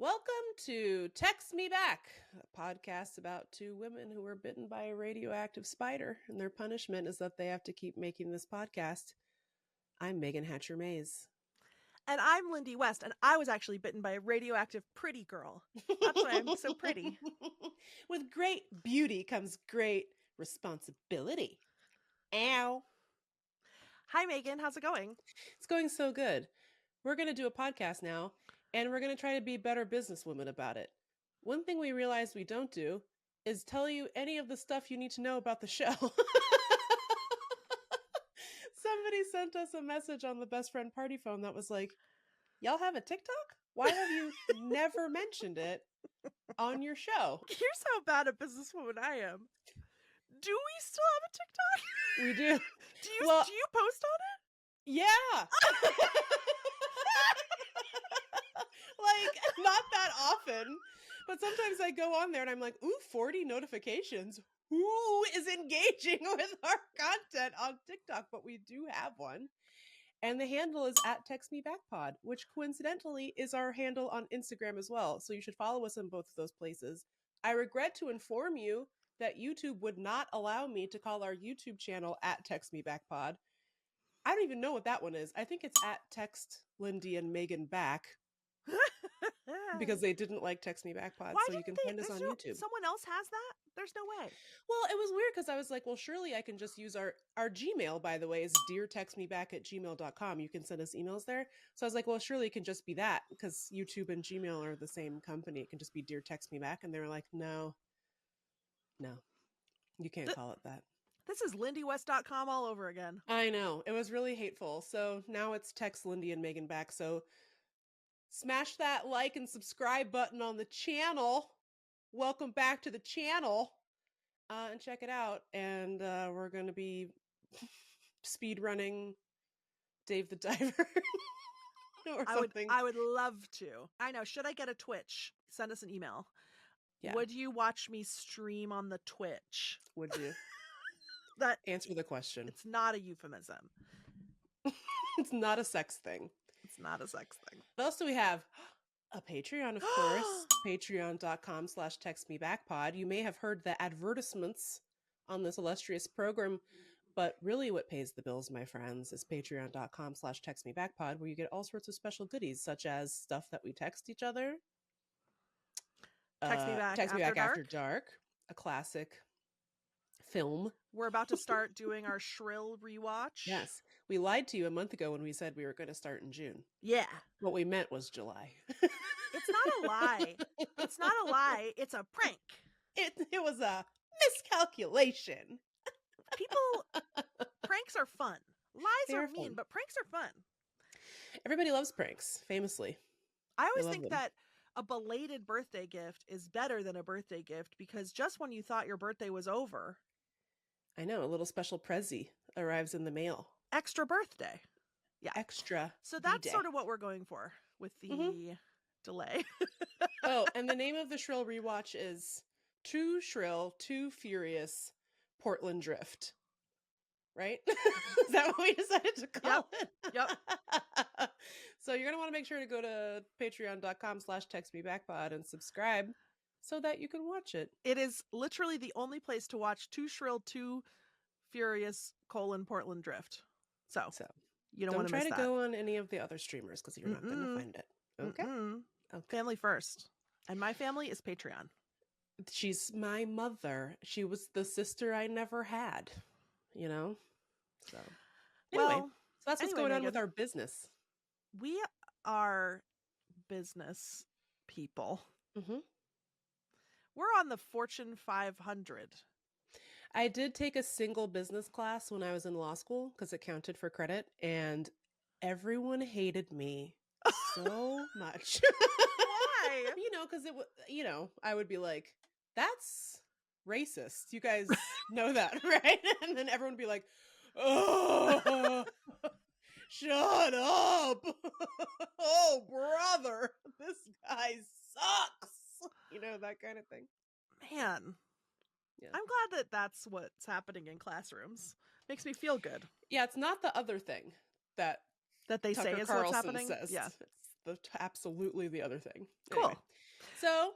Welcome to Text Me Back, a podcast about two women who were bitten by a radioactive spider, and their punishment is that they have to keep making this podcast. I'm Megan Hatcher-Mays. And I'm Lindy West, and I was actually bitten by a radioactive pretty girl. That's why I'm so pretty. With great beauty comes great responsibility. Ow. Hi, Megan. How's it going? It's going so good. We're going to do a podcast now, and we're going to try to be better businesswomen about it. One thing we realized we don't do is tell you any of the stuff you need to know about the show. Somebody sent us a message on the best friend party phone that was like, y'all have a TikTok? Why have you never mentioned it on your show? Here's how bad a businesswoman I am. Do we still have a TikTok? We do. Do you post on it? Yeah. Like, not that often, but sometimes I go on there and I'm like, ooh, 40 notifications. Who is engaging with our content on TikTok? But we do have one. And the handle is @TextMeBackPod, which coincidentally is our handle on Instagram as well. So you should follow us in both of those places. I regret to inform you that YouTube would not allow me to call our YouTube channel @TextMeBackPod. I don't even know what that one is. I think it's @Text Lindy and Meagan Back. Because they didn't like Text Me Back Pod, so you can find us on YouTube. Someone else has that? There's no way. Well, it was weird because I was like, well, surely I can just use our Gmail, by the way, is deartextmeback@gmail.com. You can send us emails there. So I was like, well, surely it can just be that because YouTube and Gmail are the same company. It can just be Dear Text Me Back. And they were like, no, you can't call it that. This is lindywest.com all over again. I know. It was really hateful. So now it's Text Lindy and Meagan Back. So smash that like and subscribe button on the channel. Welcome back to the channel. And check it out. And we're going to be speed running Dave the Diver or something. I would love to. I know. Should I get a Twitch? Send us an email. Yeah. Would you watch me stream on the Twitch? Would you? That answer the question. It's not a euphemism. It's not a sex thing. It's not a sex thing. What else do we have? A Patreon, of course. Patreon.com/TextMeBackPod. You may have heard the advertisements on this illustrious program, but really what pays the bills, my friends, is Patreon.com/TextMeBackPod, where you get all sorts of special goodies, such as stuff that we text each other. Text Me Back After Dark, a classic film. We're about to start doing our Shrill rewatch. Yes. We lied to you a month ago when we said we were going to start in June. Yeah. What we meant was July. It's not a lie. It's not a lie. It's a prank. It was a miscalculation. Pranks are fun. Lies are mean, but pranks are fun. Everybody loves pranks, famously. I always think that a belated birthday gift is better than a birthday gift because just when you thought your birthday was over, I know, a little special prezi arrives in the mail. Extra birthday. Yeah. Extra. So that's sort of what we're going for with the delay. Oh, and the name of the Shrill rewatch is Too Shrill, Too Furious, Portland Drift. Right? Is that what we decided to call it? Yep. So you're going to want to make sure to go to patreon.com/textmebackpod and subscribe so that you can watch it. It is literally the only place to watch Too Shrill, Too Furious, Portland Drift. So you don't want to miss that. Don't try to go on any of the other streamers because you're not going to find it. Okay? Okay. Family first. And my family is Patreon. She's my mother. She was the sister I never had, you know? So anyway, so that's what's going on with our business. We are business people. Mm-hmm. We're on the Fortune 500. I did take a single business class when I was in law school because it counted for credit, and everyone hated me so much. Why? Because I would be like, that's racist. You guys know that, right? And then everyone would be like, oh, shut up. Oh, brother, this guy sucks. That kind of thing. Man. Yeah. I'm glad that that's what's happening in classrooms. Makes me feel good. Yeah, it's not the other thing that they Tucker say is Carlson what's happening. Says. Yeah, it's absolutely the other thing. Cool. Anyway, So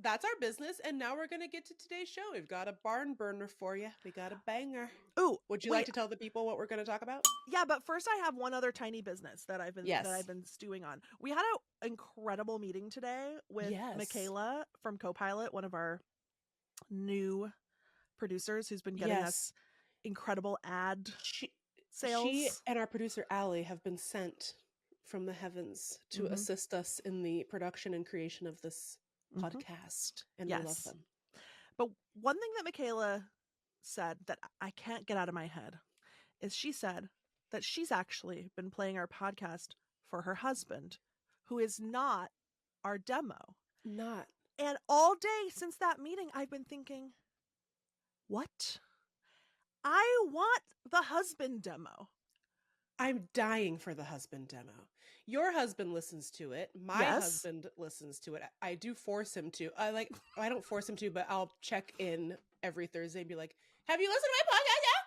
that's our business. And now we're going to get to today's show. We've got a barn burner for you. We got a banger. Ooh, would you like to tell the people what we're going to talk about? Yeah, but first I have one other tiny business that I've been stewing on. We had an incredible meeting today with Michaela from Copilot, one of our new producers who's been getting us incredible ad sales. She and our producer Allie have been sent from the heavens to assist us in the production and creation of this podcast, and we love them. But one thing that Michaela said that I can't get out of my head is she said that she's actually been playing our podcast for her husband, who is not our demo. Not. And all day since that meeting, I've been thinking, what? I want the husband demo. I'm dying for the husband demo. Your husband listens to it. My husband listens to it. I do force him to. I don't force him to, but I'll check in every Thursday and be like, have you listened to my podcast yet?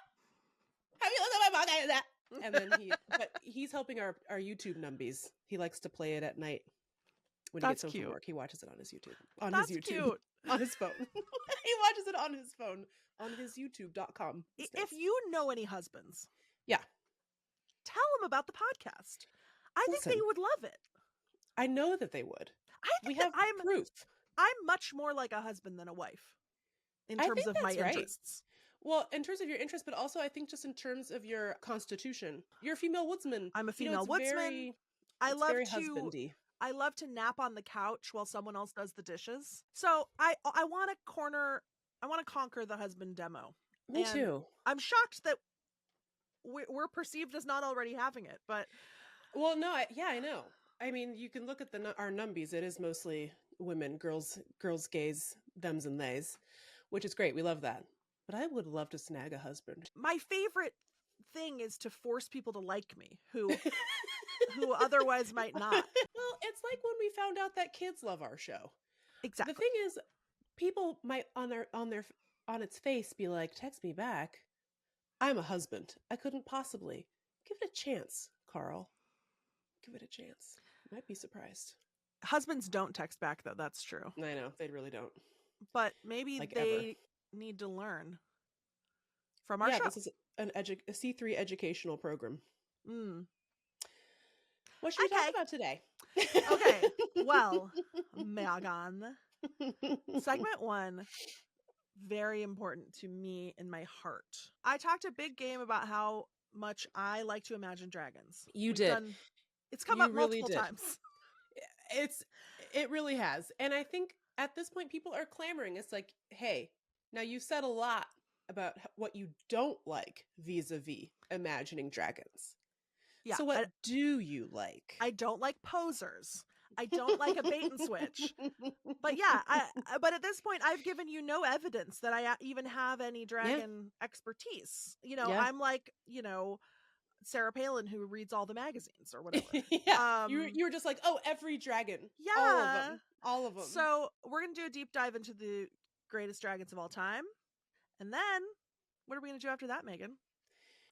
Have you listened to my podcast yet? And then he's helping our YouTube numbies. He likes to play it at night when he gets home from work. He watches it on his YouTube. Cute. On his phone. He watches it on his phone. On his youtube.com. If you know any husbands. Yeah. Tell them about the podcast. I think they would love it. I know that they would. We have proof. I'm much more like a husband than a wife in terms of my interests. Well, in terms of your interests, but also I think just in terms of your constitution. You're a female woodsman. I'm a female woodsman. I love to nap on the couch while someone else does the dishes. So I want to conquer the husband demo. Me too. I'm shocked that we're perceived as not already having it, but well, no, I know. I mean, you can look at our numbies. It is mostly women, girls, gays, thems and theys, which is great. We love that. But I would love to snag a husband. My favorite thing is to force people to like me who otherwise might not. Well, it's like when we found out that kids love our show. Exactly. The thing is, people might on its face be like, text me back. I'm a husband. I couldn't possibly. Give it a chance, Carl. Give it a chance. You might be surprised. Husbands don't text back, though. That's true. I know. They really don't. But maybe they need to learn from our show. This is a C3 educational program. What should we talk about today? Okay. Well, Meagan. Segment 1. Very important to me in my heart. I talked a big game about how much I like to imagine dragons. We've did. It's come up multiple times. It really has. And I think at this point people are clamoring. It's like, hey, now you said a lot about what you don't like vis-a-vis imagining dragons. Yeah. So what do you like? I don't like posers. I don't like a bait and switch. But but at this point, I've given you no evidence that I even have any dragon expertise. I'm like, Sarah Palin who reads all the magazines or whatever. You were just like, oh, every dragon. Yeah. All of them. So we're going to do a deep dive into the greatest dragons of all time. And then what are we going to do after that, Meagan?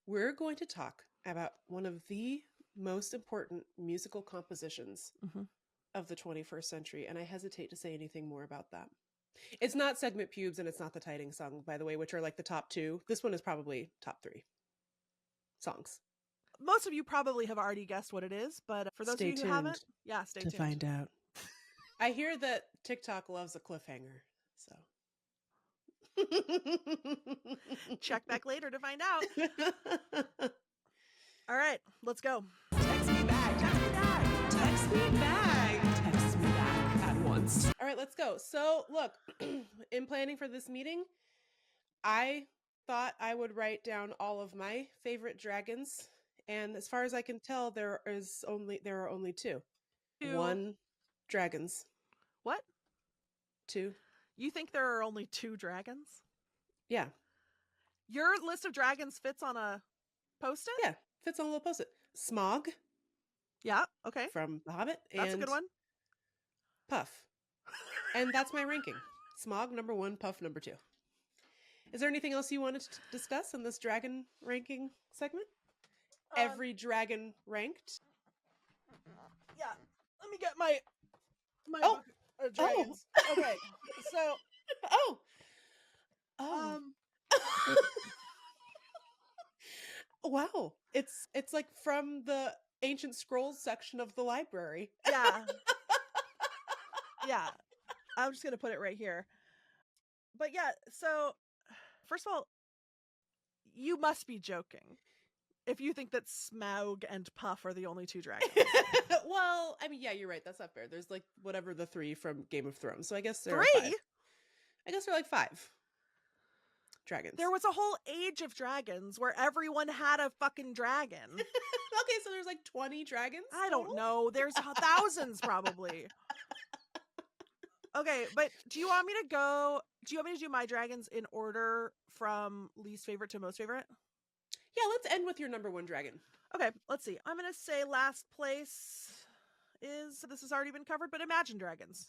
We're going to talk about one of the most important musical compositions of the 21st century, and I hesitate to say anything more about that. It's not Segment Pubes and it's not the Tiding Song, by the way, which are like the top 2. This one is probably top 3 songs. Most of you probably have already guessed what it is, but for those of you who haven't, stay tuned to find out. I hear that TikTok loves a cliffhanger, so check back later to find out. All right, let's go. Text me back. Text me back. Text me back. Text me back at once. All right, let's go. So, look, in planning for this meeting, I thought I would write down all of my favorite dragons, and as far as I can tell, there are only 2. 1 dragons. What? 2. You think there are only 2 dragons? Yeah. Your list of dragons fits on a post-it? Yeah, fits on a little post-it. Smaug. Yeah, okay. From The Hobbit. That's a good one. Puff. And that's my ranking. Smaug number 1, Puff number 2. Is there anything else you wanted to discuss in this dragon ranking segment? Every dragon ranked? Yeah. Let me get my book. dragons. Oh. Okay, so wow, it's like from the ancient scrolls section of the library. Yeah. Yeah, I'm just gonna put it right here. But yeah, so first of all, you must be joking if you think that Smaug and Puff are the only two dragons. Well, I mean, yeah, you're right. That's not fair. There's like whatever the 3 from Game of Thrones. So I guess there are 5. I guess there are like 5 dragons. There was a whole age of dragons where everyone had a fucking dragon. Okay, so there's like 20 dragons? I don't know. There's thousands probably. Okay, but do you want me to do my dragons in order from least favorite to most favorite? Yeah, let's end with your number 1 dragon. Okay, let's see. I'm going to say last place this has already been covered, but Imagine Dragons.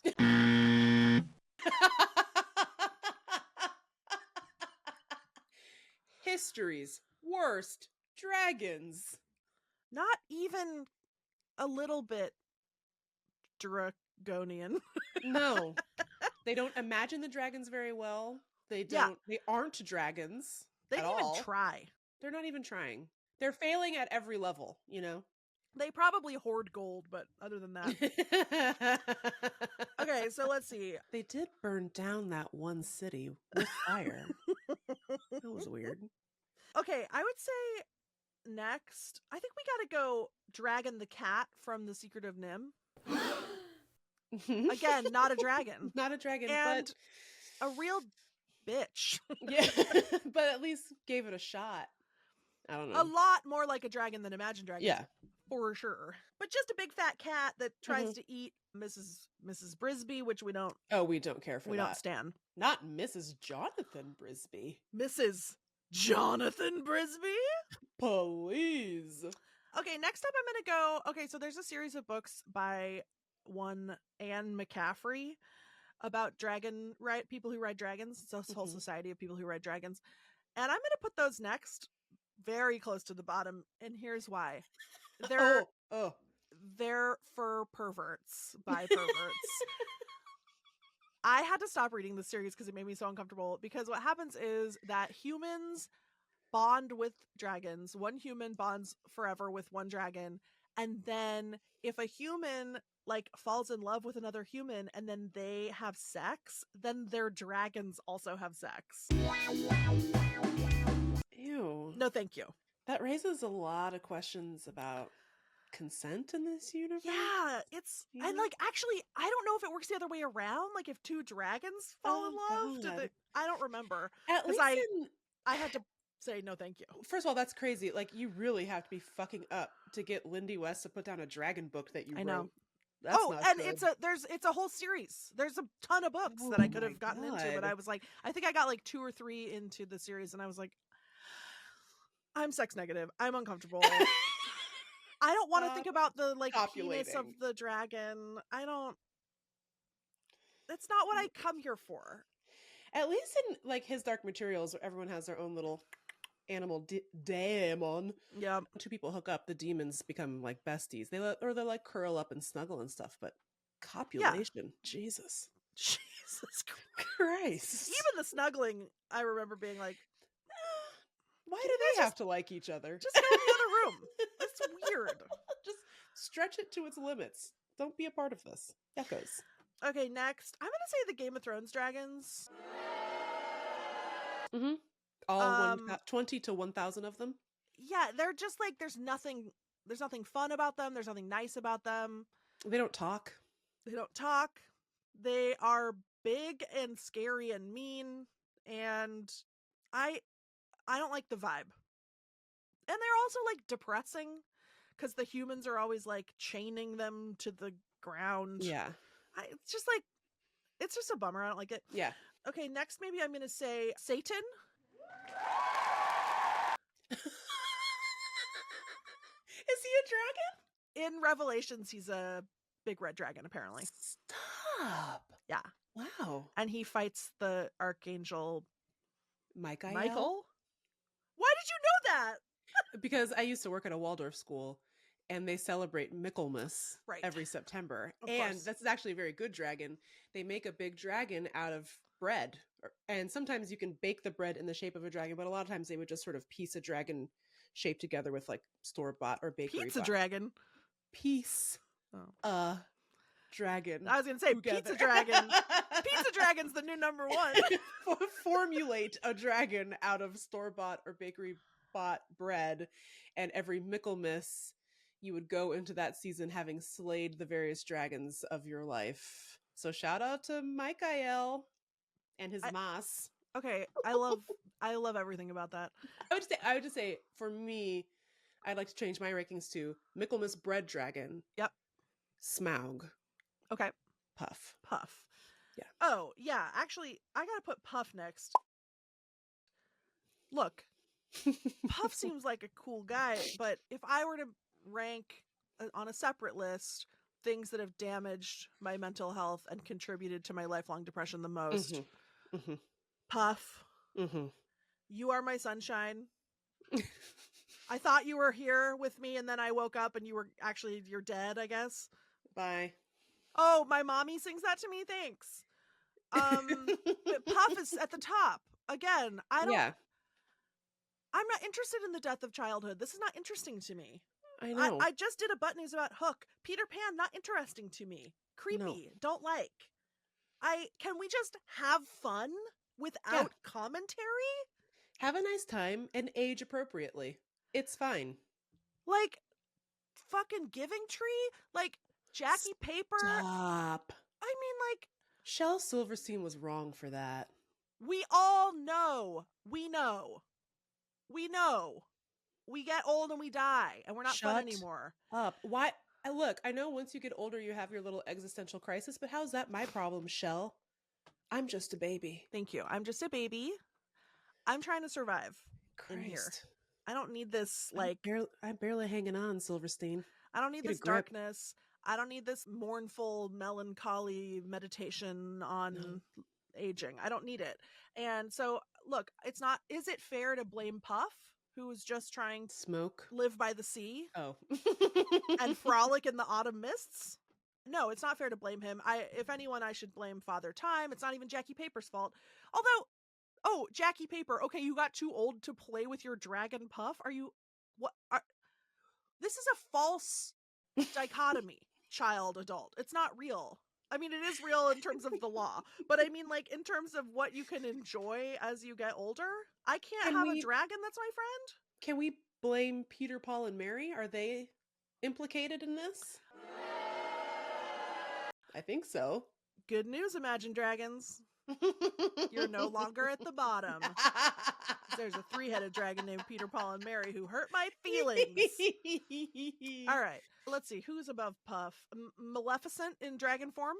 History's worst dragons. Not even a little bit draconian. No. They don't imagine the dragons very well. They aren't dragons. They didn't even try. They're not even trying. They're failing at every level, you know? They probably hoard gold, but other than that. Okay, so let's see. They did burn down that one city with fire. That was weird. Okay, I would say next, I think we gotta go Dragon the Cat from The Secret of Nim. Again, not a dragon. Not a dragon, and but a real bitch. Yeah, but at least gave it a shot. I don't know. A lot more like a dragon than Imagine Dragons. Yeah. For sure. But just a big fat cat that tries to eat Mrs. Brisby, which we don't. Oh, we don't care for we don't stand. Not Mrs. Jonathan Brisby. Mrs. Jonathan Brisby? Please. Okay, next up I'm going to go. Okay, so there's a series of books by one Anne McCaffrey about people who ride dragons. It's a whole society of people who ride dragons. And I'm going to put those next, very close to the bottom, and here's why. They're for perverts, by perverts. I had to stop reading the series because it made me so uncomfortable, because what happens is that humans bond with dragons. One human bonds forever with one dragon, and then if a human falls in love with another human and then they have sex, then their dragons also have sex. Ew. No, thank you. That raises a lot of questions about consent in this universe. Yeah, and actually, I don't know if it works the other way around. Like if two dragons fall in love, I don't remember. At least I had to say no, thank you. First of all, that's crazy. Like you really have to be fucking up to get Lindy West to put down a dragon book that you wrote. Know. That's not good. it's a whole series. There's a ton of books that I could have gotten into, but I was like, I think I got 2 or 3 into the series, and I was like, I'm sex negative. I'm uncomfortable. I don't want to think about the penis of the dragon. I don't. That's not what I come here for. At least in his Dark Materials, where everyone has their own little animal daemon. Yeah. When 2 people hook up, the demons become besties. They curl up and snuggle and stuff. But copulation, Jesus Christ. Even the snuggling, I remember being like, why do they have to like each other? Just go in the other room. That's weird. Just stretch it to its limits. Don't be a part of this. Geckos. Okay, next. I'm going to say the Game of Thrones dragons. Mm-hmm. All 20 to 1,000 of them. Yeah, they're just there's nothing fun about them. There's nothing nice about them. They don't talk. They are big and scary and mean, and I don't like the vibe. And they're also depressing because the humans are always chaining them to the ground. Yeah. It's just a bummer. I don't like it. Yeah. Okay, next maybe I'm going to say Satan. Is he a dragon? In Revelations, he's a big red dragon, apparently. Stop. Yeah. Wow. And he fights the Archangel Michael. Why did you know that? Because I used to work at a Waldorf school, and they celebrate Michaelmas every September. And this is actually a very good dragon. They make a big dragon out of bread. And sometimes you can bake the bread in the shape of a dragon, but a lot of times they would just sort of piece a dragon shape together with like store-bought or bakery. Pizza dragon. Piece a dragon. I was going to say together. Pizza dragon. Pizza dragon's the new number one. Formulate a dragon out of store-bought or bakery-bought bread. And every Michaelmas, you would go into that season having slayed the various dragons of your life. So shout out to Michael and his mas. Okay, I love everything about that. I would just say for me, I'd like to change my rankings to Michaelmas bread dragon. Yep. Smaug. Okay. Puff. Yeah. Oh, yeah. Actually, I gotta put Puff next. Look, Puff seems like a cool guy, but if I were to rank on a separate list things that have damaged my mental health and contributed to my lifelong depression the most, Puff, you are my sunshine. I thought you were here with me, and then I woke up and you're dead, I guess. Bye. Oh, my mommy sings that to me. Thanks. But Puff is at the top again. I'm not interested in the death of childhood. This is not interesting to me. I know. I just did a butt news about Hook. Peter Pan, not interesting to me. Creepy. No. Don't like. Can we just have fun without commentary? Have a nice time and age appropriately. It's fine. Like fucking Giving Tree? Like Jackie Paper? Stop. I mean, like, Shel Silverstein was wrong for that. We all know. We know. We get old and we die, and we're not fun anymore. Up. Why? Look, I know once you get older, you have your little existential crisis, but how's that my problem, Shel? I'm just a baby. Thank you. I'm just a baby. I'm trying to survive in here. I don't need this, like... I'm barely hanging on, Silverstein. I don't need this darkness. I don't need this mournful, melancholy meditation on aging. I don't need it. And so, look, it's not... Is it fair to blame Puff, who was just trying to live by the sea? Oh. And frolic in the autumn mists? No, it's not fair to blame him. If anyone, I should blame Father Time. It's not even Jackie Paper's fault. Although, Jackie Paper, okay, you got too old to play with your dragon Puff? This is a false dichotomy, child, adult. It's not real. I mean, it is real in terms of the law, but I mean, like, in terms of what you can enjoy as you get older, I can't have a dragon that's my friend. Can we blame Peter, Paul, and Mary? Are they implicated in this? I think so. Good news, Imagine Dragons. You're no longer at the bottom. There's a 3-headed dragon named Peter, Paul, and Mary who hurt my feelings. All right, let's see. Who's above Puff? Maleficent in dragon form?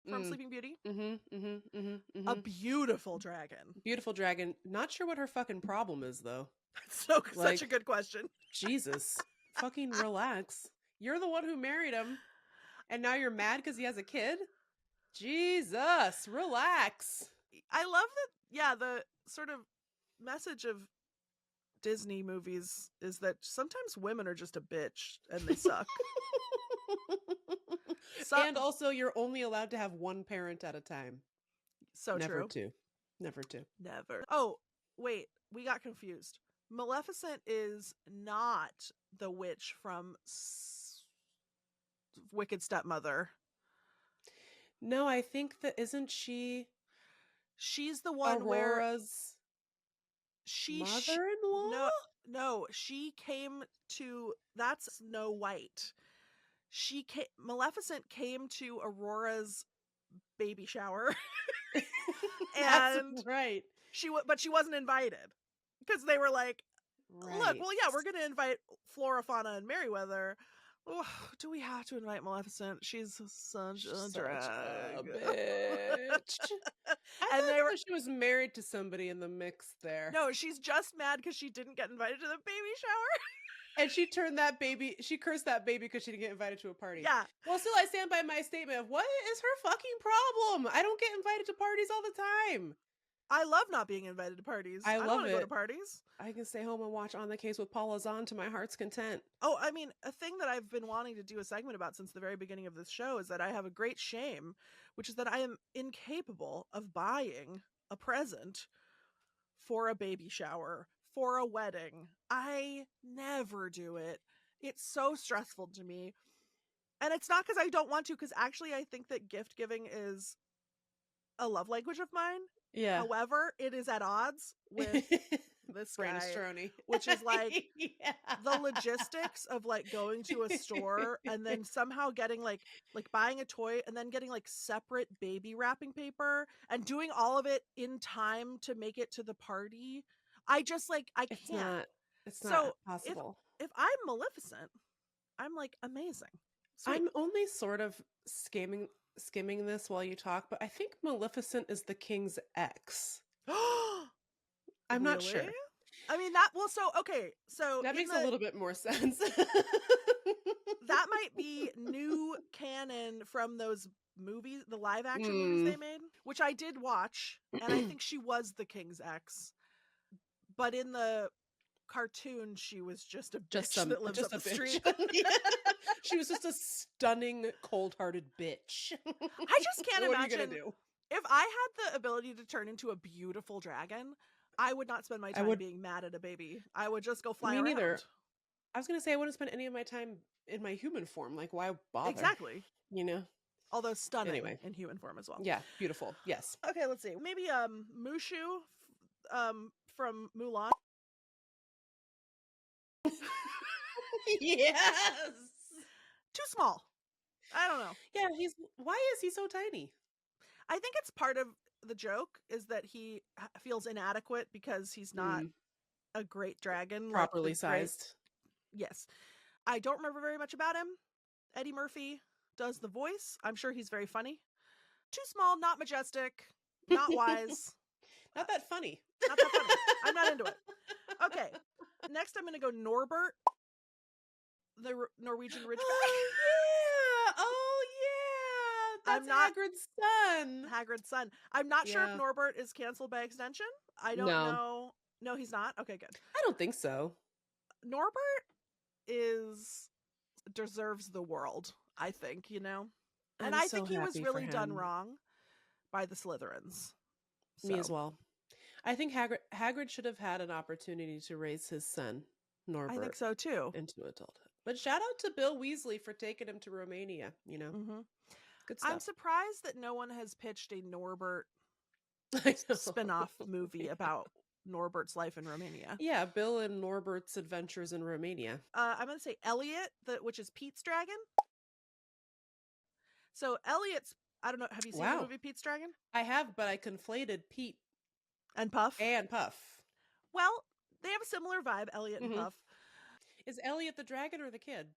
From Sleeping Beauty? A beautiful dragon. Beautiful dragon. Not sure what her fucking problem is, though. Such a good question. Jesus. Fucking relax. You're the one who married him, and now you're mad because he has a kid? Jesus, relax. I love that, the sort of message of Disney movies is that sometimes women are just a bitch and they suck. And also, you're only allowed to have one parent at a time. So Never true. Never two. Never. Oh, wait, we got confused. Maleficent is not the witch from Wicked Stepmother. No, I think that isn't she. She's the one Aurora's mother-in-law? No, she came to. That's Snow White. Maleficent came to Aurora's baby shower. That's right. But she wasn't invited because they were like, "Look, well, yeah, we're going to invite Flora, Fauna, and Merryweather. Oh, do we have to invite Maleficent? She's such a drag. A bitch." I thought she was married to somebody in the mix there. No, she's just mad because she didn't get invited to the baby shower. And she cursed that baby because she didn't get invited to a party. Yeah. Well, still, I stand by my statement of what is her fucking problem? I don't get invited to parties all the time. I love not being invited to parties. I don't want to go to parties. I can stay home and watch On the Case with Paula Zahn to my heart's content. Oh, I mean, a thing that I've been wanting to do a segment about since the very beginning of this show is that I have a great shame, which is that I am incapable of buying a present for a baby shower, for a wedding. I never do it. It's so stressful to me. And it's not because I don't want to, because actually I think that gift giving is a love language of mine. Yeah. However, it is at odds with this guy, which is like the logistics of like going to a store and then somehow getting like buying a toy and then getting like separate baby wrapping paper and doing all of it in time to make it to the party. I just like, I can't. It's not possible. If I'm Maleficent, I'm like amazing. Sweet. I'm only sort of skimming this while you talk, but I think Maleficent is the king's ex. I'm not sure. I mean, so that makes a little bit more sense. That might be new canon from those movies, the live action movies they made, which I did watch, and I think she was the king's ex. But in the cartoon, she was just a bitch that lives up the street. She was just a stunning, cold-hearted bitch. I just can't imagine. If I had the ability to turn into a beautiful dragon, I would not spend my time being mad at a baby. I would just go fly around. Me neither. I was going to say I wouldn't spend any of my time in my human form. Like, why bother? Exactly. You know? Although stunning in human form as well. Yeah, beautiful. Yes. Okay, let's see. Maybe Mushu from Mulan. Yes. Too small. I don't know. Yeah, why is he so tiny? I think it's part of the joke is that he feels inadequate because he's not a great dragon. Properly sized. Yes. I don't remember very much about him. Eddie Murphy does the voice. I'm sure he's very funny. Too small, not majestic, not wise. Not that funny. Not that funny. I'm not into it. Okay. Next, I'm going to go Norbert, the Norwegian Ridgeback. Oh, yeah. That's Hagrid's son. I'm not sure if Norbert is canceled by extension. I don't know. No, he's not? Okay, good. I don't think so. Norbert deserves the world, I think, you know? And I think he was really done wrong by the Slytherins. So. Me as well. I think Hagrid should have had an opportunity to raise his son, Norbert. I think so too. Into adulthood. But shout out to Bill Weasley for taking him to Romania, you know? Mm-hmm. Good stuff. I'm surprised that no one has pitched a Norbert spin-off movie about Norbert's life in Romania. Yeah, Bill and Norbert's adventures in Romania. I'm going to say Elliot, which is Pete's dragon. So Elliot's, I don't know, have you seen the movie Pete's Dragon? I have, but I conflated Pete and Puff. Well, they have a similar vibe, Elliot and Puff. Is Elliot the dragon or the kid?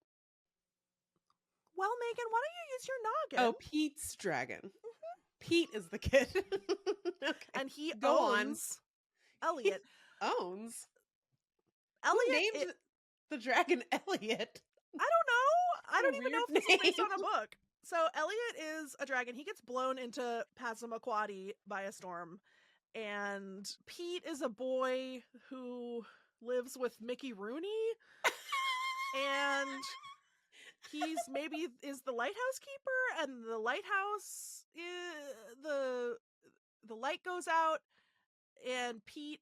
Well, Megan, why don't you use your noggin? Oh, Pete's dragon. Mm-hmm. Pete is the kid. Okay. And he owns Elliot. Owns? Elliot Who named the dragon Elliot? I don't know. I don't even know if it's based on a book. So Elliot is a dragon. He gets blown into Passamaquoddy by a storm. And Pete is a boy who lives with Mickey Rooney. And he's maybe is the lighthouse keeper, and the lighthouse the light goes out, and Pete's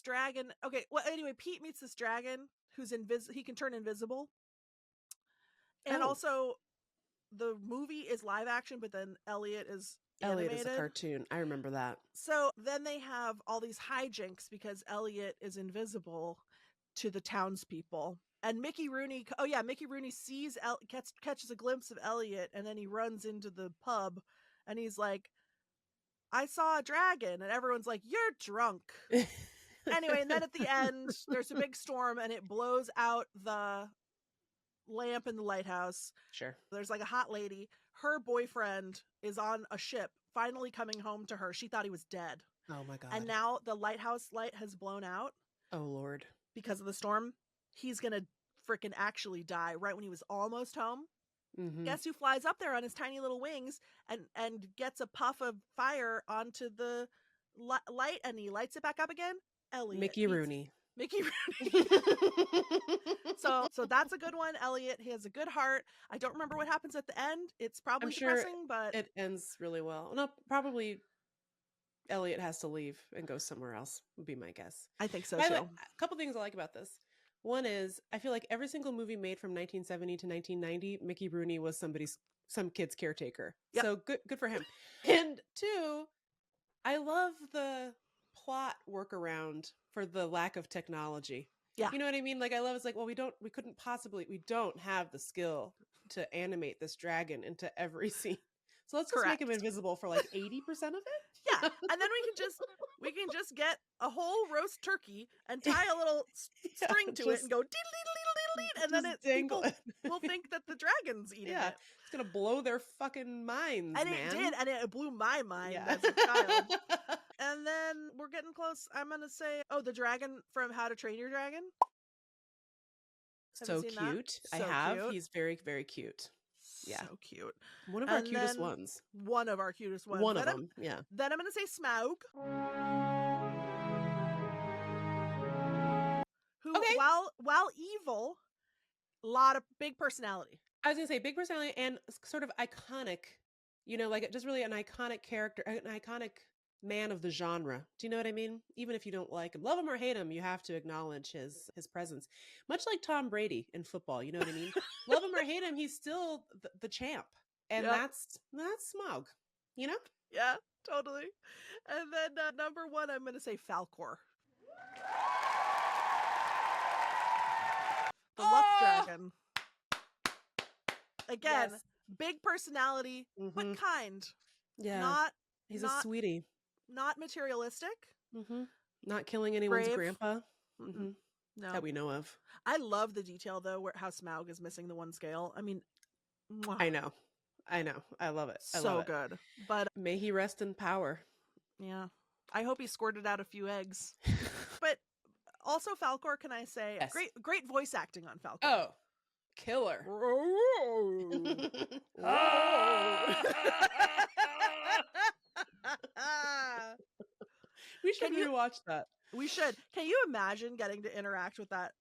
dragon. Okay, well anyway, Pete meets this dragon who's he can turn invisible. And also the movie is live action, but then Elliot is animated. Elliot is a cartoon. I remember that. So then they have all these hijinks because Elliot is invisible to the townspeople. And Mickey Rooney, Mickey Rooney sees, catches a glimpse of Elliot, and then he runs into the pub, and he's like, I saw a dragon. And everyone's like, you're drunk. Anyway, and then at the end, there's a big storm, and it blows out the lamp in the lighthouse. Sure. There's like a hot lady. Her boyfriend is on a ship, finally coming home to her. She thought he was dead. Oh my God. And now the lighthouse light has blown out. Oh Lord. Because of the storm. He's going to freaking actually die right when he was almost home. Mm-hmm. Guess who flies up there on his tiny little wings and gets a puff of fire onto the light, and he lights it back up again. Elliot. Mickey Rooney. So that's a good one. Elliot, he has a good heart. I don't remember what happens at the end. It's probably depressing, but it ends really well. No, probably Elliot has to leave and go somewhere else, would be my guess. I think so too. A couple things I like about this. One is I feel like every single movie made from 1970 to 1990, Mickey Rooney was some kid's caretaker. Yep. So good for him. And two, I love the plot workaround for the lack of technology. Yeah. You know what I mean? Like I love it's like, well, we don't have the skill to animate this dragon into every scene. So let's just make him invisible for like 80% of it. Yeah. And then we can just get a whole roast turkey and tie a little string to it and go deedle, and then people will think that the dragon's eating it. It's gonna blow their fucking minds. And it did, and it blew my mind as a child. And then we're getting close. I'm gonna say, the dragon from How to Train Your Dragon. So cute. I have. Cute. He's very, very cute. Yeah. So cute. One of our cutest ones. One of our cutest ones. One of them. Yeah. Then I'm gonna say Smaug. Who, while evil, a lot of big personality. I was gonna say big personality and sort of iconic. You know, like just really an iconic character, an iconic man of the genre. Do you know what I mean? Even if you don't like him, love him or hate him, you have to acknowledge his presence. Much like Tom Brady in football, you know what I mean? Love him or hate him, he's still the champ, and that's Smaug. You know? Yeah, totally. And then number one, I'm going to say Falkor, the luck dragon. Again, big personality, but kind. Yeah, he's a sweetie. Not materialistic. Mm-hmm. Not killing anyone's grandpa. Mm-hmm. No. That we know of. I love the detail, though, how Smaug is missing the one scale. I mean, mwah. I know. I love it. So good. But may he rest in power. Yeah. I hope he squirted out a few eggs. But also Falkor, can I say, great voice acting on Falkor. Oh, killer. We should rewatch that. We should. Can you imagine getting to interact with that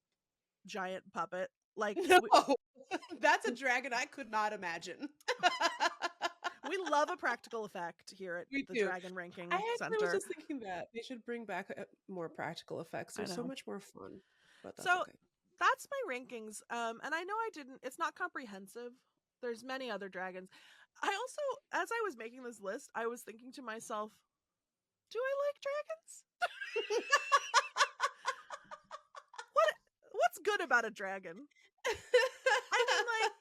giant puppet? Like, no, that's a dragon I could not imagine. We love a practical effect here at the Dragon Ranking Center. I was just thinking that they should bring back more practical effects. They're so much more fun. But that's okay. That's my rankings. And I know it's not comprehensive. There's many other dragons. I also, as I was making this list, I was thinking to myself, do I like dragons? What's good about a dragon? I mean, like,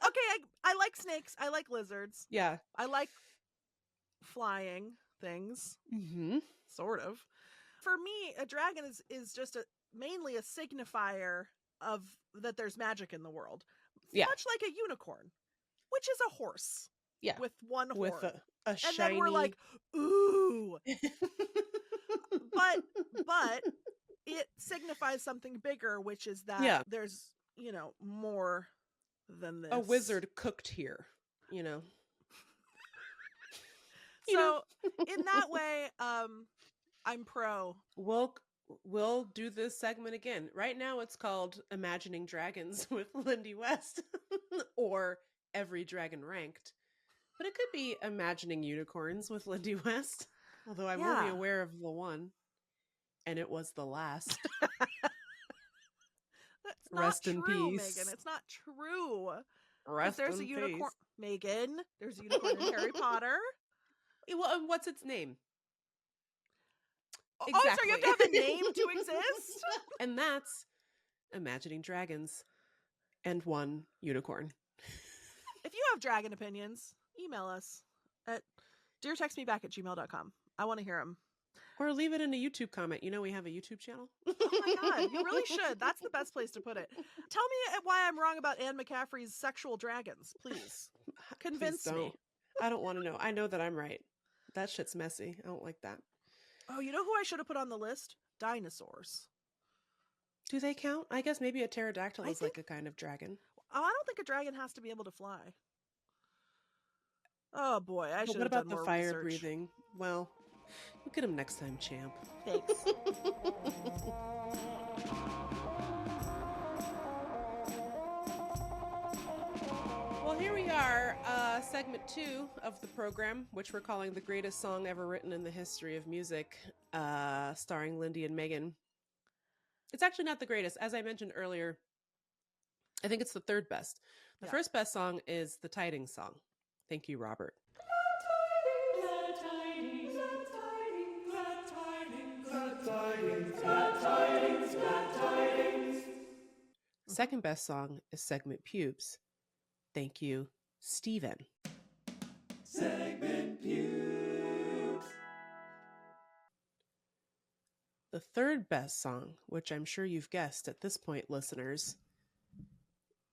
okay, I like snakes. I like lizards. Yeah. I like flying things. Mm-hmm. Sort of. For me, a dragon is just mainly a signifier of that there's magic in the world. Yeah. Much like a unicorn, which is a horse. Yeah. With one horn. With a shiny... And then we're like, ooh. But it signifies something bigger, which is that there's, more than this. A wizard cooked here, So in that way, I'm pro. We'll do this segment again. Right now it's called Imagining Dragons with Lindy West or Every Dragon Ranked. But it could be Imagining Unicorns with Lindy West. Although I'm only aware of the one. And it was the last. That's not Rest true, in peace. Megan. It's not true. Rest there's in a unicorn. peace. Megan, there's a unicorn in Harry Potter. Well, what's its name? Exactly. Oh, so you have to have a name to exist? And that's Imagining Dragons and one unicorn. If you have dragon opinions, email us at deartextmeback@gmail.com. I want to hear them. Or leave it in a YouTube comment. We have a YouTube channel. Oh my God, you really should. That's the best place to put it. Tell me why I'm wrong about Anne McCaffrey's sexual dragons, please. Convince me. I don't want to know. I know that I'm right. That shit's messy. I don't like that. Oh, you know who I should have put on the list? Dinosaurs. Do they count? I guess maybe a pterodactyl is like a kind of dragon. Oh, I don't think a dragon has to be able to fly. Oh boy, I should have done more research. What about the fire breathing? Well, You'll get him next time, champ. Thanks. Well, here we are, segment 2 of the program, which we're calling The Greatest Song Ever Written in the History of Music, starring Lindy and Meagan. It's actually not the greatest. As I mentioned earlier, I think it's the third best. The first best song is the Tidings song. Thank you, Robert. Second best song is Segment Pubes. Thank you, Steven. Segment Pubes. The third best song, which I'm sure you've guessed at this point, listeners,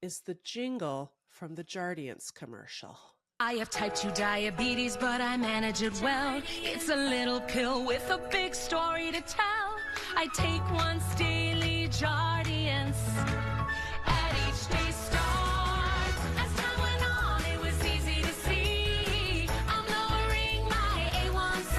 is the jingle from the Jardiance commercial. I have type 2 diabetes, but I manage it well. It's a little pill with a big story to tell. I take once daily Jardiance. At each day's start, as time went on, it was easy to see. I'm lowering my A1C.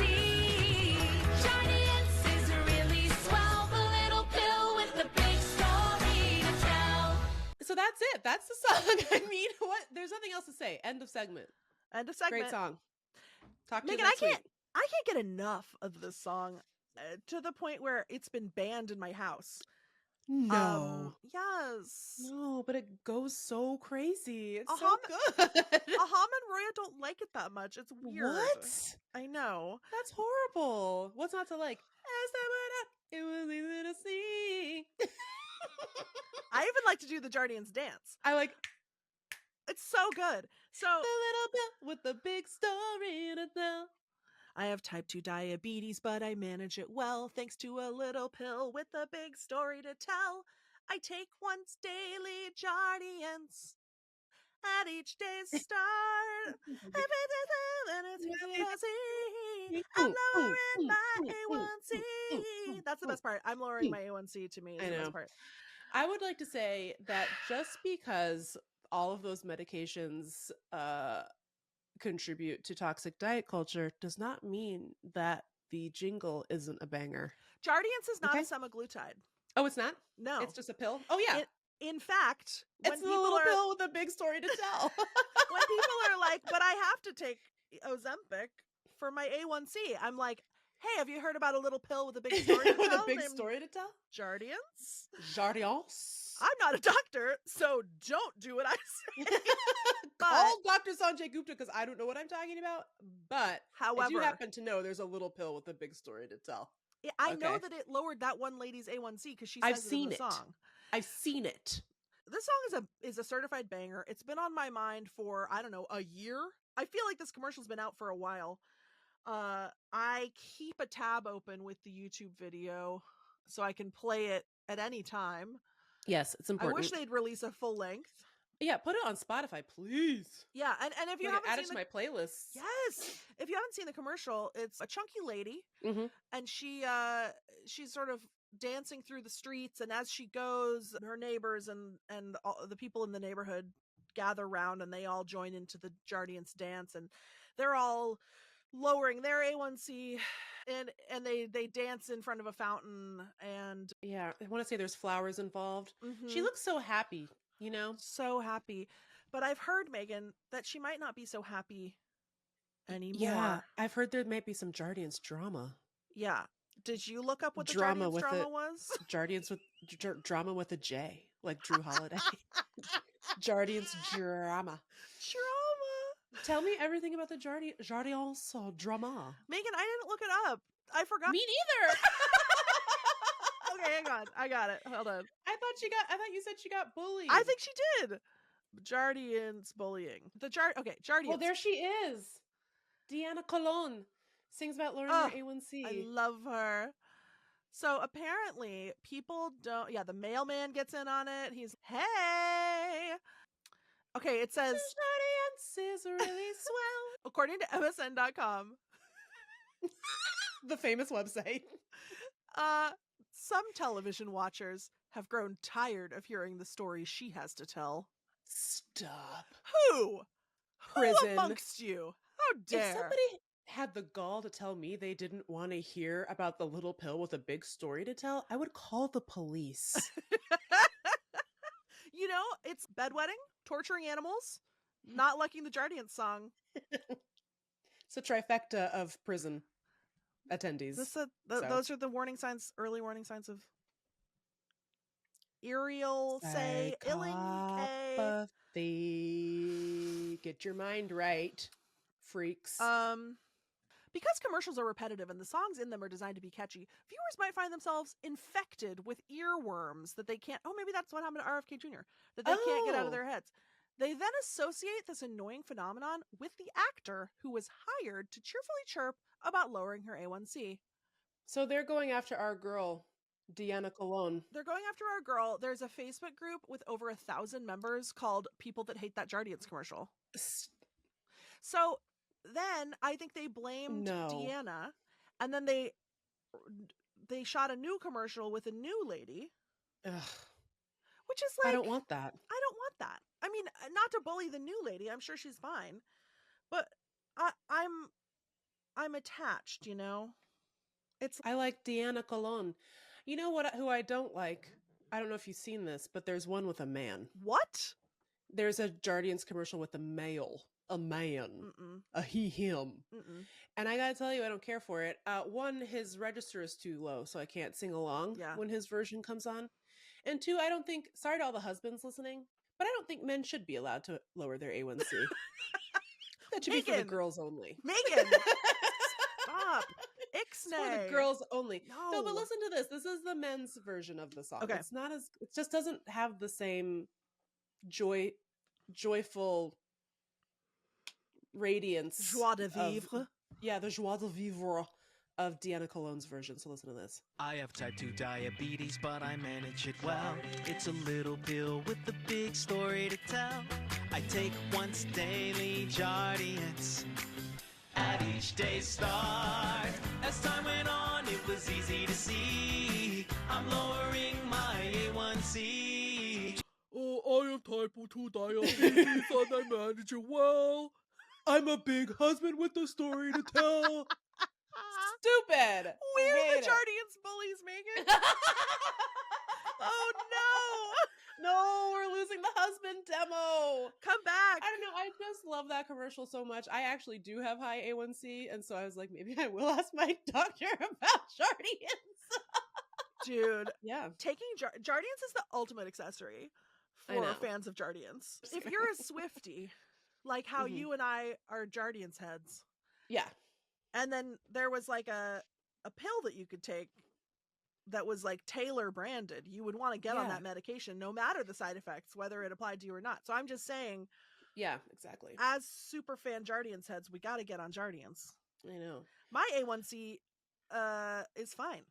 Jardiance is really swell, the little pill with the big story to tell. So that's it. That's the song. I mean, what? There's nothing else to say. End of segment. End of segment. Great song. Talk to Meagan, you next week. I can't get enough of this song to the point where it's been banned in my house. No. Yes. No, but it goes so crazy. It's so good. Aham and Roya don't like it that much. It's weird. What? I know. That's horrible. What's not to like? As I went up, it was easy to see. I even like to do the Jardians dance. I like. It's so good. So a little bit with the big story to tell. I have type 2 diabetes, but I manage it well, thanks to a little pill with a big story to tell. I take once daily Jardiance at each day's start. I'm lowering my A1C. That's the best part. I'm lowering my A1C to me is the best part. I would like to say that just because all of those medications contribute to toxic diet culture does not mean that the jingle isn't a banger. Jardiance is not a semaglutide. Oh, it's not? No. It's just a pill? Oh, yeah. In fact, it's a little pill with a big story to tell. When people are like, but I have to take Ozempic for my A1C, I'm like, hey, have you heard about a little pill with a big story to tell? With a big story to tell? Jardiance? Jardiance. I'm not a doctor, so don't do what I say. Call Dr. Sanjay Gupta because I don't know what I'm talking about. But however, I do happen to know there's a little pill with a big story to tell. Yeah, I know that it lowered that one lady's A1C because she says it in the song. I've seen it. This song is a certified banger. It's been on my mind for, I don't know, a year. I feel like this commercial's been out for a while. I keep a tab open with the YouTube video so I can play it at any time. Yes, it's important. I wish they'd release a full length. Yeah, put it on Spotify, please. Yeah, and if you haven't add seen it to my playlist. Yes, if you haven't seen the commercial, it's a chunky lady, and she's sort of dancing through the streets, and as she goes, her neighbors and all the people in the neighborhood gather around, and they all join into the Jardiance dance, and they're all lowering their A1C. And they dance in front of a fountain, and yeah, I want to say there's flowers involved. She looks so happy, you know, so happy. But I've heard, Meagan, that she might not be so happy anymore. Yeah, I've heard there might be some Jardiance drama. Yeah, did you look up what the Jardiance drama was? Jardiance with drama with a J, like Drew Holiday. Jardiance drama. Tell me everything about the Jardiance drama. Meagan, I didn't look it up. I forgot. Me neither. Okay, hang on. I got it. Hold on. I thought you said she got bullied. I think she did. Jardiance bullying. Jardiance. Well, there she is. Deanna Colon sings about lowering her A1C. I love her. So apparently people don't. Yeah, the mailman gets in on it. He's, hey. Okay, it says Jardiance is really swell. According to MSN.com, the famous website. Some television watchers have grown tired of hearing the stories she has to tell. Stop. Who? Prison. Who amongst you? How dare? had the gall to tell me they didn't want to hear about the little pill with a big story to tell, I would call the police. You know, it's bedwetting, torturing animals, not liking the Jardiance song. It's a trifecta of prison attendees. Those are the warning signs, early warning signs of Iriel, say, Illing, K. Get your mind right, freaks. Because commercials are repetitive and the songs in them are designed to be catchy, viewers might find themselves infected with earworms that they can't... Oh, maybe that's what happened to RFK Jr., that they can't get out of their heads. They then associate this annoying phenomenon with the actor who was hired to cheerfully chirp about lowering her A1C. So they're going after our girl, Deanna Colon. They're going after our girl. There's a Facebook group with over 1,000 members called People That Hate That Jardiance Commercial. So then I think they blamed Deanna, and then they shot a new commercial with a new lady. Ugh. Which is like, I don't want that. I don't want that. I mean, not to bully the new lady. I'm sure she's fine, but I'm attached. You know, I like Deanna Colon. You know what? Who I don't like? I don't know if you've seen this, but there's one with a man. What? There's a Jardiance commercial with a male. A man. A he, him. And I gotta tell you, I don't care for it. One, his register is too low, so I can't sing along when his version comes on. And two, I don't think, sorry to all the husbands listening, but I don't think men should be allowed to lower their A1C. That should be for the girls only. Meagan! Stop! Ixnay! For the girls only. No, but listen to this. This is the men's version of the song. Okay. It's not as, it just doesn't have the same joyful radiance. Joie de vivre. The joie de vivre of Deanna Colon's version. So listen to this. I have type 2 diabetes, but I manage it well. It's a little pill with a big story to tell. I take once daily Jardiance at each day's start. As time went on, it was easy to see I'm lowering my A1C. Oh, I have type 2 diabetes and I manage it well. I'm a big husband with a story to tell. Stupid. We're the Jardiance bullies, Meagan. Oh no, we're losing the husband demo. Come back. I don't know. I just love that commercial so much. I actually do have high A1C, and so I was like, maybe I will ask my doctor about Jardiance. Dude, yeah. Taking Jardiance is the ultimate accessory for fans of Jardiance. If you're a Swiftie, like how you and I are Jardiance heads. Yeah. And then there was like a pill that you could take that was like Taylor branded. You would want to get on that medication no matter the side effects, whether it applied to you or not. So I'm just saying. Yeah, exactly. As super fan Jardiance heads, we got to get on Jardiance. I know. My A1C is fine,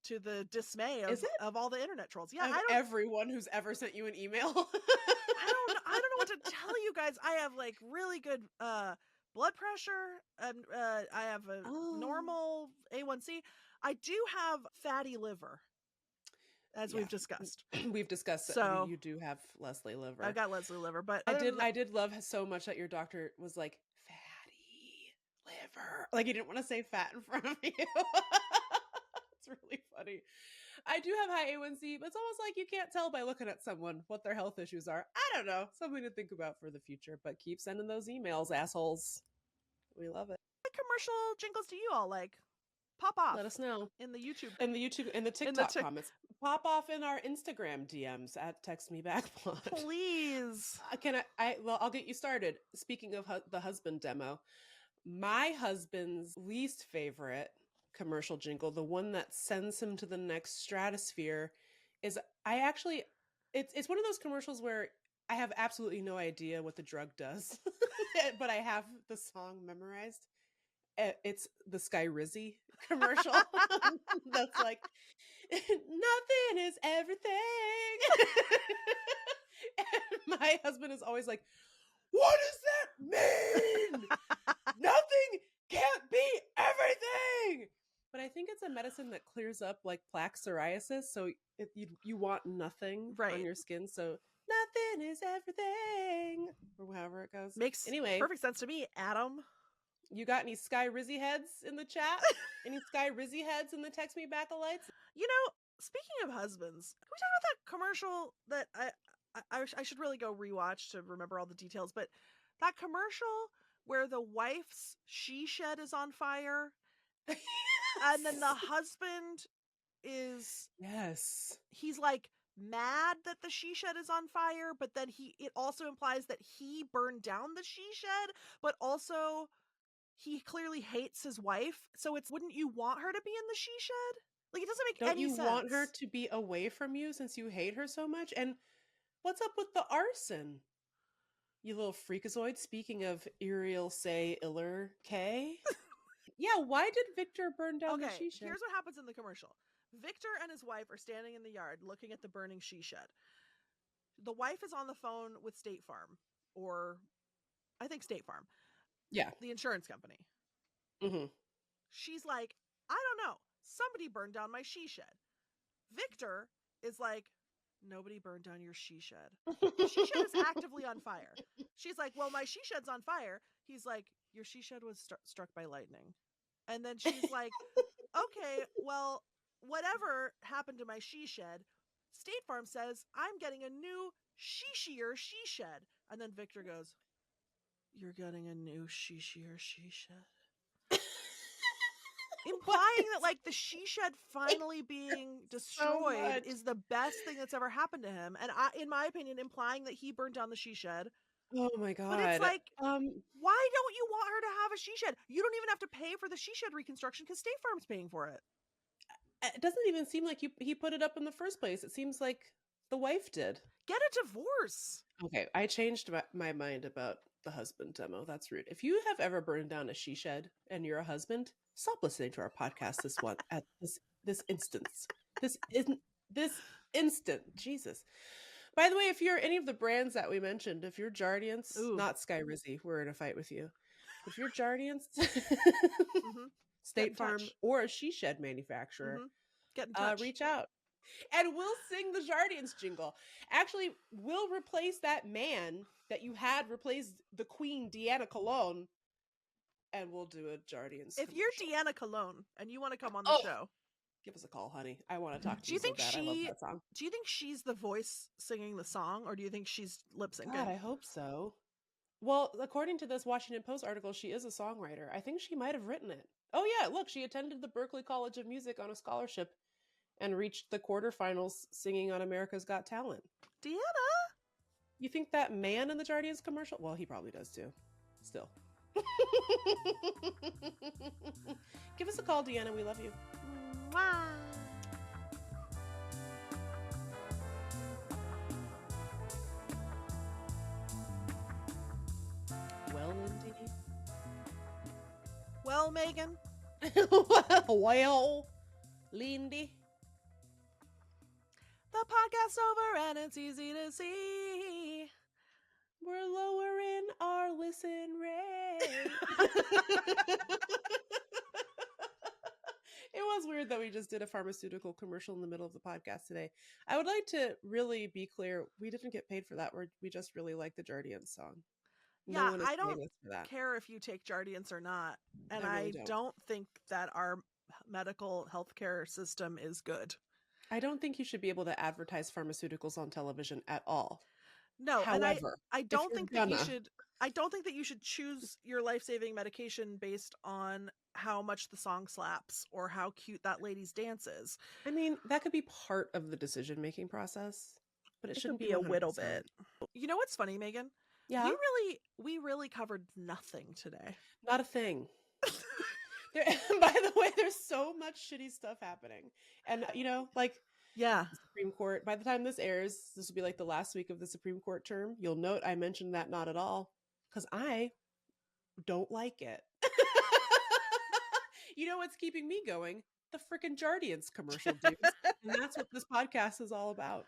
to the dismay of all the internet trolls. Yeah, everyone who's ever sent you an email. I don't know what to tell you guys. I have like really good blood pressure, and I have a normal A1C. I do have fatty liver, as we've discussed. We've discussed so, you do have Leslie liver. I've got Leslie liver, but I did love so much that your doctor was like, fatty liver. Like he didn't want to say fat in front of you. It's really funny. I do have high A1C, but it's almost like you can't tell by looking at someone what their health issues are. I don't know. Something to think about for the future, but keep sending those emails, assholes. We love it. What commercial jingles do you all like? Pop off. Let us know. In the TikTok comments. Pop off in our Instagram DMs at Text Me Back Pod. Please. I'll get you started. Speaking of the husband demo, my husband's least favorite commercial jingle, the one that sends him to the next stratosphere, is it's one of those commercials where I have absolutely no idea what the drug does, but I have the song memorized. It's the Sky Rizzy commercial. That's like, nothing is everything. And my husband is always like, what does that mean? Nothing can't be everything. But I think it's a medicine that clears up like plaque psoriasis. So you want nothing on your skin. So nothing is everything, or however it goes. Makes perfect sense to me, Adam. You got any Sky Rizzy heads in the chat? Any Sky Rizzy heads in the Text Me Back-a-lights? You know, speaking of husbands, can we talk about that commercial that I should really go rewatch to remember all the details, but that commercial where the wife's she shed is on fire and then the husband is he's like mad that the she shed is on fire, but then it also implies that he burned down the she shed, but also he clearly hates his wife. So wouldn't you want her to be in the she shed? Like, it doesn't make any sense. Don't you want her to be away from you since you hate her so much? And what's up with the arson? You little freakazoid. Speaking of Iriel say iller K. Yeah, why did Victor burn down the she shed? Here's what happens in the commercial. Victor and his wife are standing in the yard looking at the burning she shed. The wife is on the phone with State Farm, or I think State Farm. Yeah. The insurance company. Mm-hmm. She's like, I don't know. Somebody burned down my she shed. Victor is like, nobody burned down your she shed. The she shed is actively on fire. She's like, well, my she shed's on fire. He's like, your she shed was struck by lightning. And then she's like, okay, well, whatever happened to my she shed, State Farm says I'm getting a new she-sheer she shed. And then Victor goes, you're getting a new she-sheer she shed. Implying that like the she shed finally being destroyed is the best thing that's ever happened to him. And in my opinion, implying that he burned down the she shed. Oh my God. But it's like, why don't you want her to have a she shed? You don't even have to pay for the she shed reconstruction because State Farm's paying for it. It doesn't even seem like he put it up in the first place. It seems like the wife did. Get a divorce. Okay, I changed my mind about the husband demo. That's rude. If you have ever burned down a she shed and you're a husband, stop listening to our podcast at this instance. This instant. Jesus. By the way, if you're any of the brands that we mentioned, if you're Jardiance, not Sky Rizzy, we're in a fight with you. If you're Jardiance, State Farm, or a she shed manufacturer, get in touch. Reach out. And we'll sing the Jardiance jingle. Actually, we'll replace that man that you had replace the Queen Deanna Cologne, and we'll do a Jardiance. If you're Deanna Cologne and you want to come on the show, give us a call, honey. I want to talk to you so bad. I love that song. Do you think she's the voice singing the song, or do you think she's lip syncing? God, I hope so. Well, according to this Washington Post article, she is a songwriter. I think she might have written it. Oh yeah, look, she attended the Berklee College of Music on a scholarship and reached the quarterfinals singing on America's Got Talent. Deanna? You think that man in the Jardiance commercial? Well, he probably does too. Still. Give us a call, Deanna. We love you. Wow. Well, Lindy. Well, Meagan. Well, Lindy. The podcast's over and it's easy to see. We're lowering our listen rate. It was weird that we just did a pharmaceutical commercial in the middle of the podcast today. I would like to really be clear. We didn't get paid for that. We just really like the Jardiance song. Yeah, I don't care if you take Jardiance or not. And I don't think that our medical healthcare system is good. I don't think you should be able to advertise pharmaceuticals on television at all. No, however, I don't think that you should choose your life-saving medication based on how much the song slaps or how cute that lady's dance is. I mean, that could be part of the decision-making process, but it shouldn't be a little bit. You know what's funny, Meagan? Yeah. We really covered nothing today. Not a thing. By the way, there's so much shitty stuff happening. And, the Supreme Court, by the time this airs, this will be like the last week of the Supreme Court term. You'll note I mentioned that not at all because I don't like it. You know what's keeping me going? The freaking Jardiance commercial, dudes. And that's what this podcast is all about.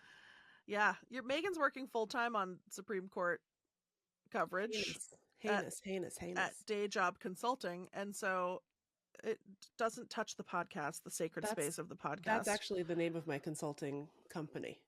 Yeah. Megan's working full-time on Supreme Court coverage. Heinous. At Day Job Consulting. And so it doesn't touch the podcast, the sacred space of the podcast. That's actually the name of my consulting company.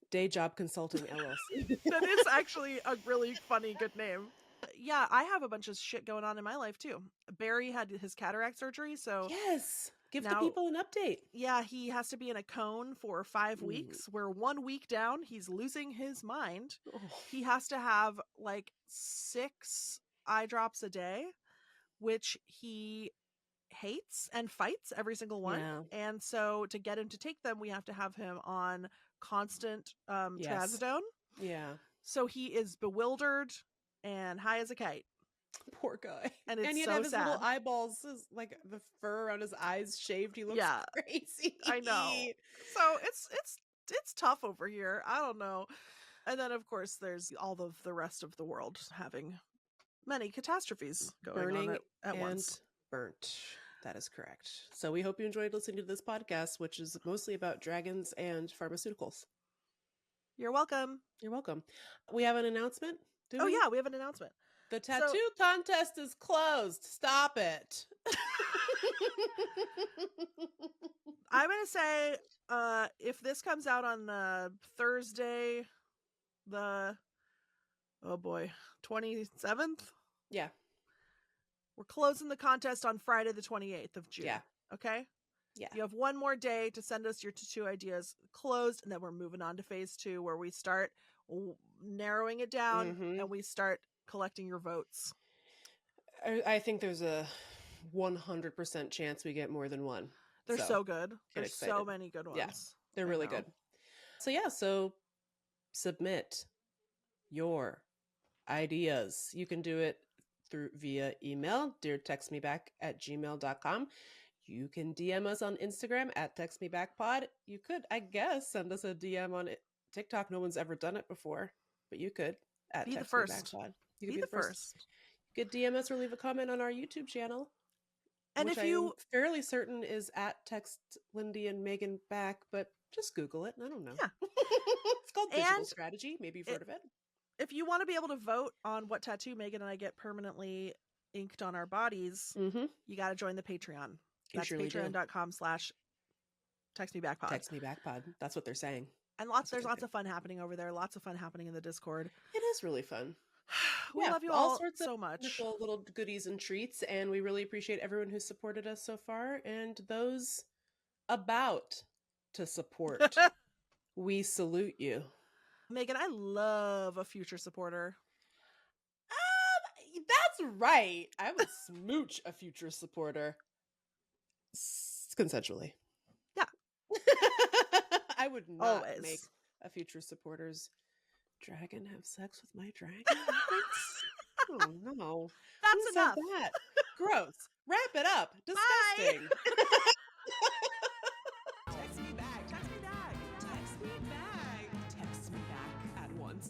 Day Job Consulting LLC. That is actually a really funny, good name. Yeah, I have a bunch of shit going on in my life too. Barry had his cataract surgery, so yes, give the people an update. Yeah, he has to be in a cone for 5 weeks. We're 1 week down. He's losing his mind. Oh. He has to have like 6 eye drops a day, which he hates and fights every single one. Yeah. And so to get him to take them, we have to have him on constant trazodone. Yeah. So he is bewildered and high as a kite. Poor guy. And it's he'd so have his sad. little eyeballs, like the fur around his eyes shaved. He looks crazy. I know. So it's tough over here. I don't know. And then of course there's all of the rest of the world having many catastrophes going on at once. Burnt. That is correct. So we hope you enjoyed listening to this podcast, which is mostly about dragons and pharmaceuticals. You're welcome. You're welcome. We have an announcement. Oh yeah, we have an announcement. The tattoo contest is closed. Stop it. I'm going to say if this comes out on Thursday, the 27th? Yeah. We're closing the contest on Friday the 28th of June. Yeah. Okay? Yeah. You have one more day to send us your tattoo ideas closed, and then we're moving on to phase 2 where we start narrowing it down and we start collecting your votes. I think there's a 100% chance we get more than one. They're so good. There's so many good ones. Yeah, they're really good. So submit your ideas. You can do it via email, deartextmeback@gmail.com. You can DM us on Instagram @textmebackpod. You could, I guess, send us a DM on TikTok. No one's ever done it before, but you could be the first. You could be the first. You could DM us or leave a comment on our YouTube channel. And which if you I'm fairly certain is @text Lindy and Meagan back, but just Google it. I don't know. Yeah. It's called Visual Strategy. Maybe you've heard of it. If you want to be able to vote on what tattoo Meagan and I get permanently inked on our bodies, you got to join the Patreon. That's patreon.com/textmebackpod. Textmebackpod. That's what they're saying. And there's lots of fun happening over there. Lots of fun happening in the Discord. It is really fun. We love you all sorts so of much. Wonderful little goodies and treats, and we really appreciate everyone who's supported us so far, and those about to support. We salute you. Meagan, I love a future supporter. That's right. I would smooch a future supporter. Consensually. Yeah. I would not make a future supporter's dragon have sex with my dragon. Oh no. That's enough. That? Gross. Wrap it up. Disgusting.